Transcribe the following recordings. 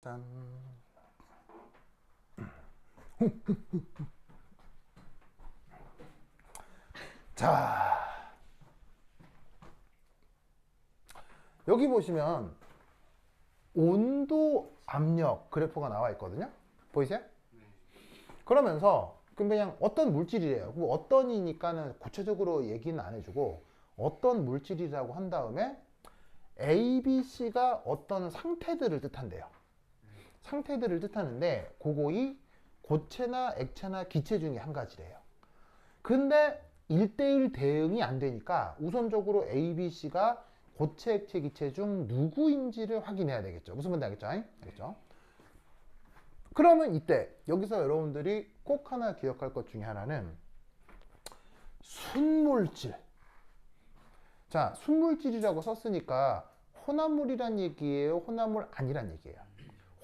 짠. 자, 여기 보시면 온도, 압력 그래프가 나와 있거든요. 보이세요? 그러면서 그냥 어떤 물질이래요. 어떤 이니까는 구체적으로 얘기는 안 해주고 어떤 물질이라고 한 다음에 A, B, C가 어떤 상태들을 뜻한대요. 상태들을 뜻하는데 그거이 고체나 액체나 기체 중에 한 가지래요. 근데 1대1 대응이 안 되니까 우선적으로 A, B, C가 고체, 액체, 기체 중 누구인지를 확인해야 되겠죠. 무슨 말인지 알겠죠? 알겠죠? 그러면 이때 여기서 여러분들이 꼭 하나 기억할 것 중에 하나는 순물질. 자, 순물질이라고 썼으니까 혼합물이란 얘기예요? 혼합물 아니란 얘기예요?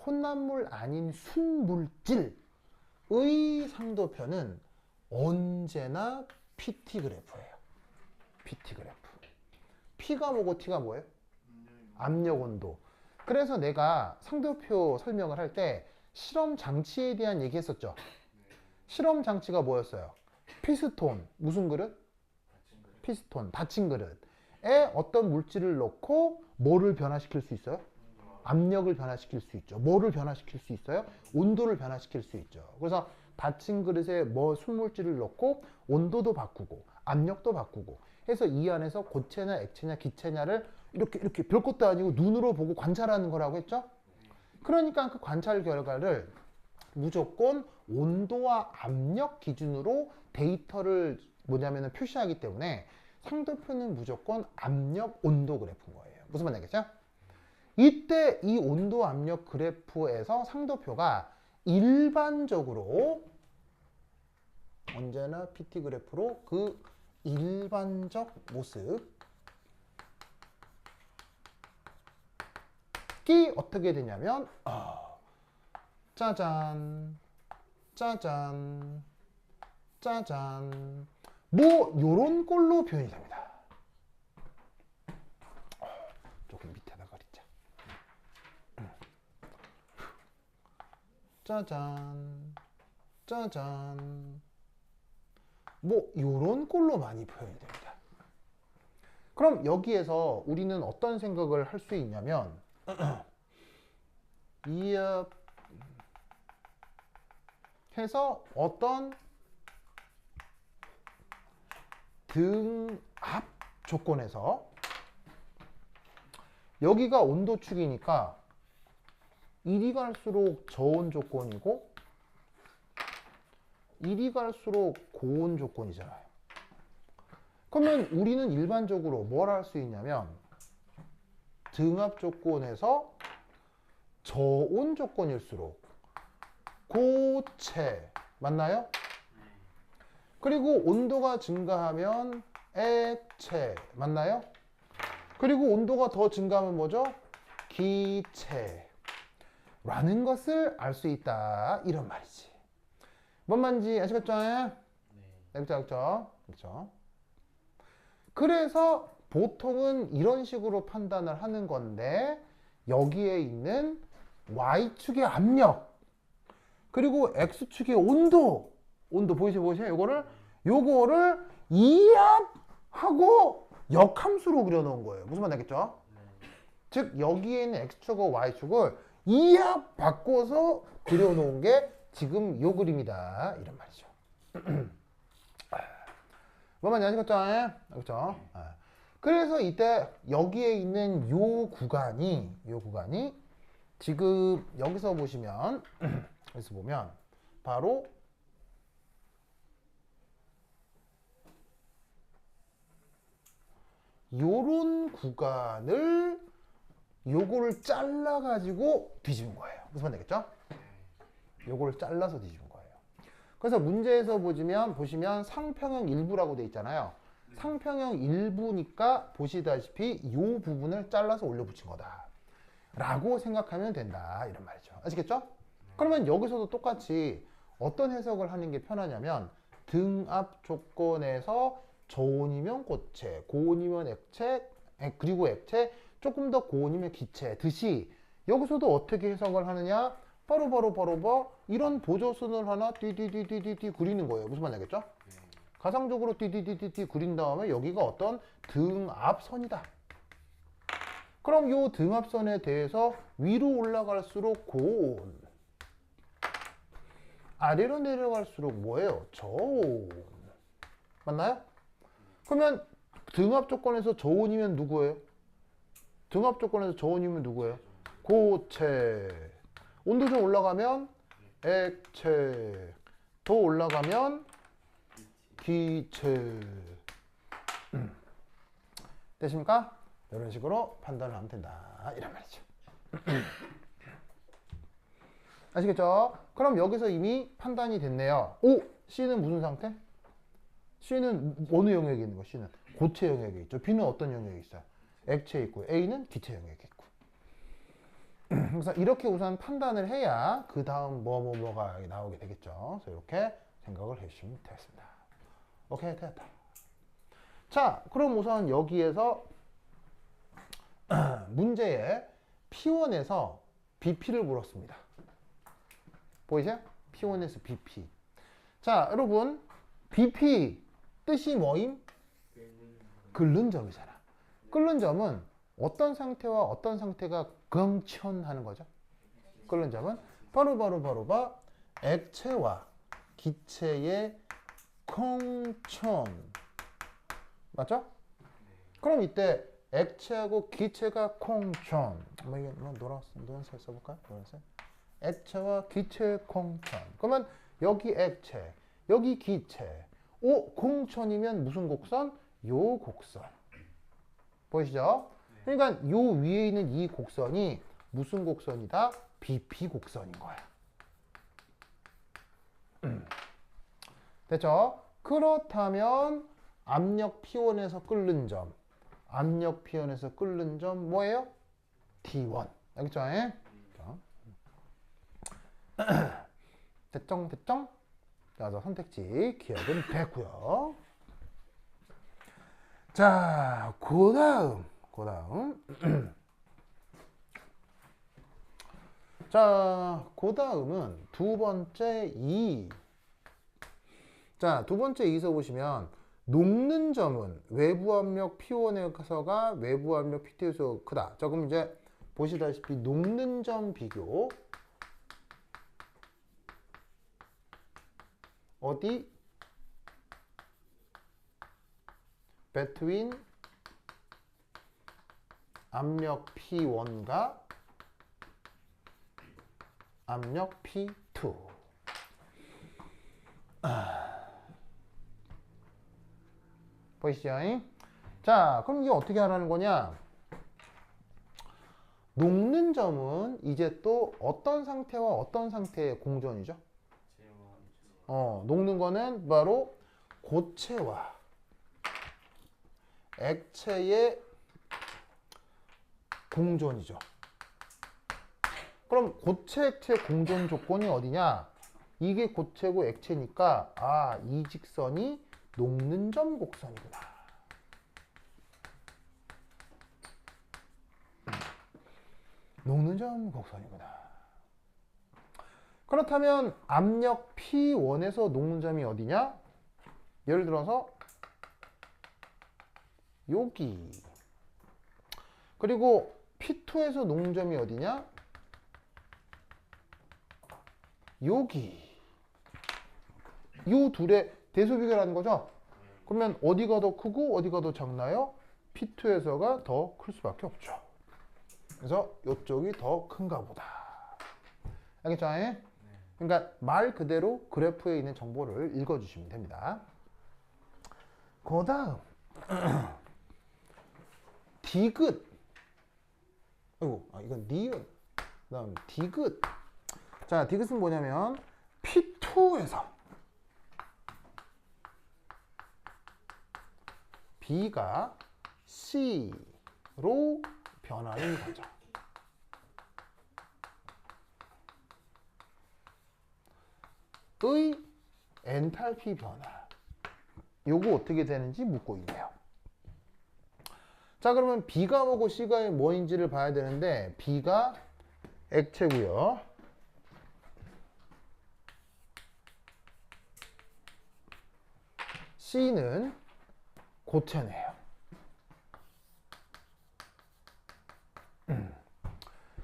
혼합물 아닌 순물질의 상도표는 언제나 PT 그래프예요. PT 그래프. P가 뭐고 T가 뭐예요? 압력 온도. 그래서 내가 상도표 설명을 할 때 실험 장치에 대한 얘기 했었죠. 실험 장치가 뭐였어요? 피스톤. 무슨 그릇? 피스톤. 닫힌 그릇에 어떤 물질을 넣고 뭐를 변화시킬 수 있어요? 압력을 변화시킬 수 있죠. 뭐를 변화시킬 수 있어요? 온도를 변화시킬 수 있죠. 그래서 닫힌 그릇에 뭐 순물질을 넣고 온도도 바꾸고 압력도 바꾸고 해서 이 안에서 고체냐 액체냐 기체냐를 이렇게 별것도 아니고 눈으로 보고 관찰하는 거라고 했죠. 그러니까 그 관찰 결과를 무조건 온도와 압력 기준으로 데이터를 뭐냐면 표시하기 때문에 상도표는 무조건 압력 온도 그래프인 거예요. 무슨 말인지 알겠죠? 이때 이 온도 압력 그래프에서 상도표가 일반적으로 언제나 PT 그래프로 그 일반적 모습이 어떻게 되냐면 짜잔 짜잔 짜잔 뭐 요런 꼴로 표현이 됩니다. 조금 밑에다 그리자. 짜잔 짜잔 뭐 요런 꼴로 많이 표현이 됩니다. 그럼 여기에서 우리는 어떤 생각을 할 수 있냐면 이업 해서 어떤 등압 조건에서 여기가 온도축이니까 이리 갈수록 저온 조건이고 이리 갈수록 고온 조건이잖아요. 그러면 우리는 일반적으로 뭘 할 수 있냐면 등압 조건에서 저온 조건일수록 고체 맞나요? 그리고 온도가 증가하면 액체 맞나요? 그리고 온도가 더 증가하면 뭐죠? 기체라는 것을 알 수 있다 이런 말이지. 뭔 말인지 아시겠죠? 알겠죠? 그렇죠? 그래서 보통은 이런 식으로 판단을 하는 건데 여기에 있는 Y축의 압력 그리고 X축의 온도 보이세요? 요거를 이압하고 역함수로 그려놓은 거예요. 무슨 말인지 알겠죠? 즉 여기에 있는 X축과 Y축을 이압 바꿔서 그려놓은 게 지금 요 그림이다 이런 말이죠. 뭔 말인지 아시겠죠? 그렇죠? 그래서 이때 여기에 있는 요 구간이 지금 여기서 보시면 여기서 보면 바로 요런 구간을 요거를 잘라 가지고 뒤집은 거예요. 무슨 말인지 알겠죠? 요거를 잘라서 뒤집은 거예요. 그래서 문제에서 보시면 상평형 일부라고 돼 있잖아요. 상평형 일부니까 보시다시피 이 부분을 잘라서 올려 붙인 거다 라고 생각하면 된다 이런 말이죠. 아시겠죠? 그러면 여기서도 똑같이 어떤 해석을 하는 게 편하냐면 등압 조건에서 저온이면 고체, 고온이면 액체, 그리고 액체, 조금 더 고온이면 기체 듯이 여기서도 어떻게 해석을 하느냐? 바로 이런 보조선을 하나 띠띠띠띠띠 그리는 거예요. 무슨 말인지 알겠죠? 가상적으로 띠띠띠띠 그린 다음에 여기가 어떤 등압선이다. 그럼 이 등압선에 대해서 위로 올라갈수록 고온, 아래로 내려갈수록 뭐예요? 저온. 맞나요? 그러면 등압 조건에서 저온이면 누구예요? 등압 조건에서 저온이면 누구예요? 고체. 온도 좀 올라가면 액체. 더 올라가면 기체. 되십니까? 이런 식으로 판단을 하면 된다. 이런 말이죠. 아시겠죠? 그럼 여기서 이미 판단이 됐네요. 오! C는 무슨 상태? C는 어느 영역에 있는 거? C는 고체 영역에 있죠. B는 어떤 영역에 있어요? 액체에 있고 A는 기체 영역에 있고. 그래서 이렇게 우선 판단을 해야 그 다음 뭐가 나오게 되겠죠. 그래서 이렇게 생각을 해주시면 되겠습니다. 오케이, 됐다. 자, 그럼 우선 여기에서 문제에 P1에서 BP를 물었습니다. 보이세요? P1에서 BP. 자, 여러분, BP 뜻이 뭐임? 끓는 점이잖아. 끓는 점은 어떤 상태와 어떤 상태가 경천하는 거죠? 끓는 점은 바로 액체와 기체의 공천. 맞죠? 그럼 이때 액체하고 기체가 공천. 이게 노란색 써볼까요? 노란색. 액체와 기체 공천. 그러면 여기 액체, 여기 기체. 오, 공천이면 무슨 곡선? 요 곡선. 보이시죠? 그러니까 요 위에 있는 이 곡선이 무슨 곡선이다? BP 곡선인 거야. 됐죠? 그렇다면 압력 P1에서 끓는 점, 압력 P1에서 끓는 점 뭐예요? T1. 알겠죠? 됐죠? 그래서 선택지 기억은 됐고요. 자, 그 다음. 자, 그 다음은 두 번째 2. 자, 두 번째 2서 보시면 녹는 점은 외부 압력 P1에서가 외부 압력 P2에서 크다. 자, 그럼 이제 보시다시피 녹는 점 비교. 어디? between 압력 P1과 압력 P2. 보이시죠? 자, 그럼 이게 어떻게 하라는 거냐? 녹는 점은 이제 또 어떤 상태와 어떤 상태의 공존이죠? 녹는 거는 바로 고체와 액체의 공존이죠. 그럼 고체, 액체 공존 조건이 어디냐? 이게 고체고 액체니까 이 직선이 녹는 점 곡선이구나. 녹는 점 곡선이구나. 그렇다면 압력 P1에서 녹는 점이 어디냐? 예를 들어서 여기. 그리고 P2에서 녹는 점이 어디냐? 여기. 이 둘의 대소 비교라는 거죠. 그러면 어디가 더 크고 어디가 더 작나요? P2에서가 더 클 수밖에 없죠. 그래서 이쪽이 더 큰가 보다. 알겠죠? 그러니까 말 그대로 그래프에 있는 정보를 읽어주시면 됩니다. 그 다음 디귿. 아이고, 이건 니은. 그 다음 디귿. 자, 디귿은 뭐냐면 P2에서 B가 C로 변하는 거죠. 의 엔탈피 변화. 요거 어떻게 되는지 묻고 있네요. 자, 그러면 B가 뭐고 C가 뭐인지를 봐야 되는데 B가 액체고요. C는 고체네요.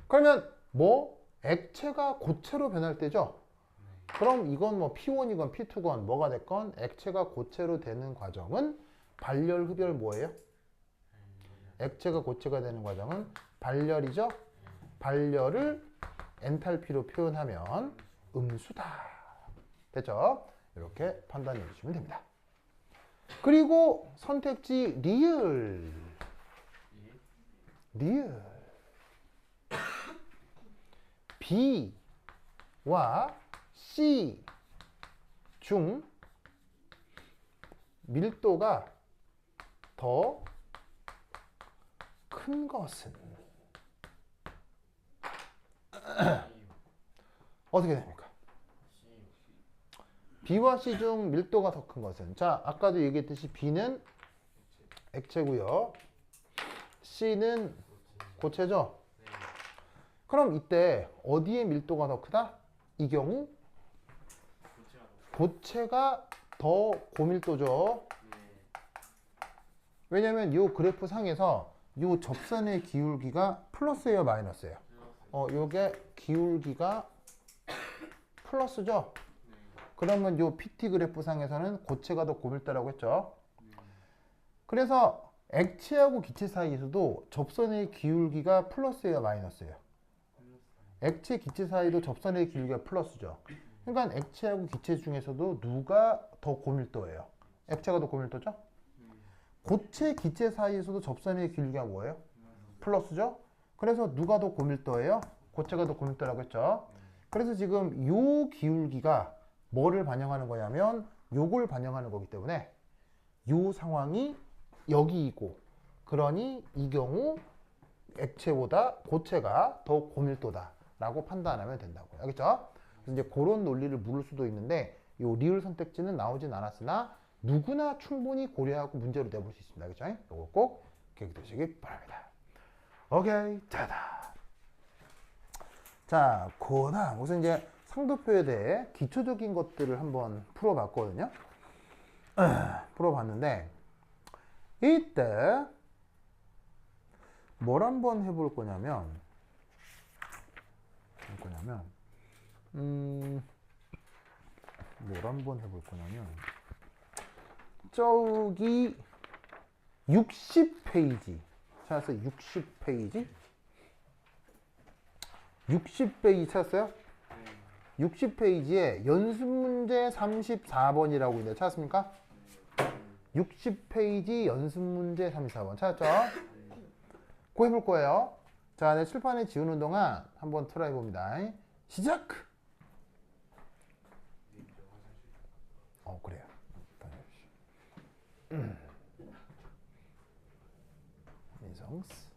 그러면 뭐 액체가 고체로 변할 때죠. 그럼 이건 뭐 P1이건 P2건 뭐가 됐건 액체가 고체로 되는 과정은 발열, 흡열 뭐예요? 액체가 고체가 되는 과정은 발열이죠. 발열을 엔탈피로 표현하면 음수다. 됐죠? 이렇게 판단해 주시면 됩니다. 그리고 선택지 리을. B와 C 중 밀도가 더 큰 것은 어떻게 됩니까? B와 C 중 밀도가 더 큰 것은, 자 아까도 얘기했듯이 B는 액체고요. C는 고체죠. 그럼 이때 어디에 밀도가 더 크다? 이 경우 고체가 더 고밀도죠. 왜냐면 이 그래프 상에서 이 접선의 기울기가 플러스예요, 마이너스예요? 요게 기울기가 플러스죠. 그러면 이 PT 그래프 상에서는 고체가 더 고밀도라고 했죠. 그래서 액체하고 기체 사이에서도 접선의 기울기가 플러스예요, 마이너스예요? 액체, 기체 사이도 접선의 기울기가 플러스죠. 그러니까 액체하고 기체 중에서도 누가 더 고밀도예요? 액체가 더 고밀도죠? 고체, 기체 사이에서도 접선의 기울기가 뭐예요? 플러스죠? 그래서 누가 더 고밀도예요? 고체가 더 고밀도라고 했죠. 그래서 지금 요 기울기가 뭐를 반영하는 거냐면 요걸 반영하는 거기 때문에 요 상황이 여기이고, 그러니 이 경우 액체보다 고체가 더 고밀도다 라고 판단하면 된다고요. 알겠죠? 그래서 이제 그런 논리를 물을 수도 있는데 요 리을 선택지는 나오진 않았으나 누구나 충분히 고려하고 문제로 내볼 수 있습니다. 알겠죠? 요거 꼭 기억해 두시기 바랍니다. 오케이, 자다. 자, 그다음 우선 이제 상도표에 대해 기초적인 것들을 한번 풀어봤거든요. 풀어봤는데 이때 뭘 한번 해볼 거냐면 뭘 한번 해볼 거냐면 저기 60페이지 찾았어요? 60페이지? 60페이지 찾았어요? 60페이지에 연습문제 34번이라고 있는데 찾았습니까? 60페이지 연습문제 34번 찾았죠? 그거 해볼 거예요. 자, 내 칠판에 지우는 동안 한번 트라이 봅니다. 시작! 그래요. 민성스.